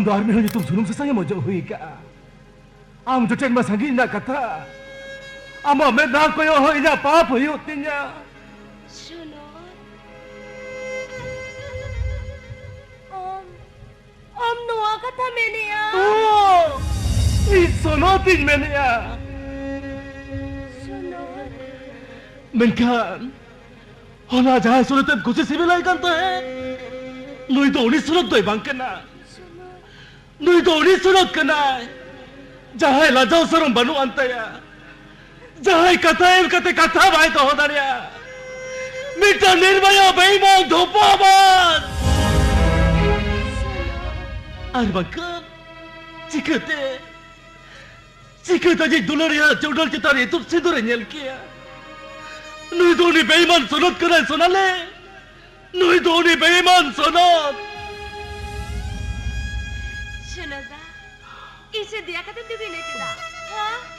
ᱟᱢ ᱫᱚ ᱟᱨ ᱢᱤᱫ ᱦᱚᱲ ᱧᱩᱛᱩᱢ ᱥᱩᱱᱩᱢ ᱥᱟᱥᱟᱝ ᱮᱢ ᱚᱡᱚᱜ ᱦᱩᱭ ᱠᱟᱜᱼᱟ ᱟᱢ ᱡᱚᱴᱮᱱ ᱢᱟ ᱥᱟᱺᱜᱤᱧ ᱨᱮᱱᱟᱜ ᱠᱟᱛᱷᱟ ᱟᱢᱟᱜ ᱢᱮᱫᱦᱟ ᱠᱚᱭᱚᱜ ᱦᱚᱸ ᱤᱧᱟᱹᱜ ᱯᱟᱯ ᱦᱩᱭᱩᱜ ᱛᱤᱧᱟ ᱟᱢ ᱱᱚᱣᱟ ᱠᱟᱛᱷᱟ ᱢᱮᱱᱮᱜᱼᱟ ᱤᱧ ᱥᱚᱱᱚᱛᱤᱧ ᱢᱮᱱᱮᱜᱼᱟ ᱥᱚᱱᱚᱛ ᱢᱮᱱᱠᱷᱟन ᱦᱚᱞᱟ ᱡᱟᱦᱟᱸᱭ ᱥᱚᱱᱚᱛᱮᱢ ᱠᱩᱥᱤ ᱥᱤᱵᱤᱞᱟᱭ ᱠᱟᱱ ᱛᱟᱦᱮᱸ ᱱᱩᱭ ᱫᱚ ᱩᱱᱤ ᱥᱚᱱᱚᱛ ᱫᱚᱭ ᱵᱟᱝ ᱠᱟᱱᱟ ᱱᱩᱭ ᱫᱚ ᱩᱱᱤ ᱥᱚᱱᱚᱛ ᱠᱟᱱᱟᱭ ᱡᱟᱦᱟᱸᱭ ᱞᱟᱡᱟᱣ ᱥᱚᱨᱚᱢ ᱵᱟᱹᱱᱩᱜ ᱟᱱ ᱛᱟᱭᱟ ᱡᱟᱦᱟᱸᱭ ᱠᱟᱛᱷᱟ ᱮᱢ ᱠᱟᱛᱮ ᱠᱟᱛᱷᱟ ᱵᱟᱭ ᱫᱚᱦᱚ ᱫᱟᱲᱮᱭᱟᱜᱼᱟ ᱢᱤᱫᱴᱟᱝ ᱱᱤᱨᱢᱟᱭᱟ ᱵᱮईमान ᱫᱷᱳᱯᱟबाज আর বাঙ্কান চিকাতে চিকাতে যে দুলারিয়া চৌডাল চিতার এতুপ সিঁদুরে ñেল কিয়া নুই দো উনি বেঈমান সনদ করে শোনালে নুই দো উনি বেঈমান সনদ শোনো দা ইসে দিয়া কাতে দিবি না কেদা হ্যাঁ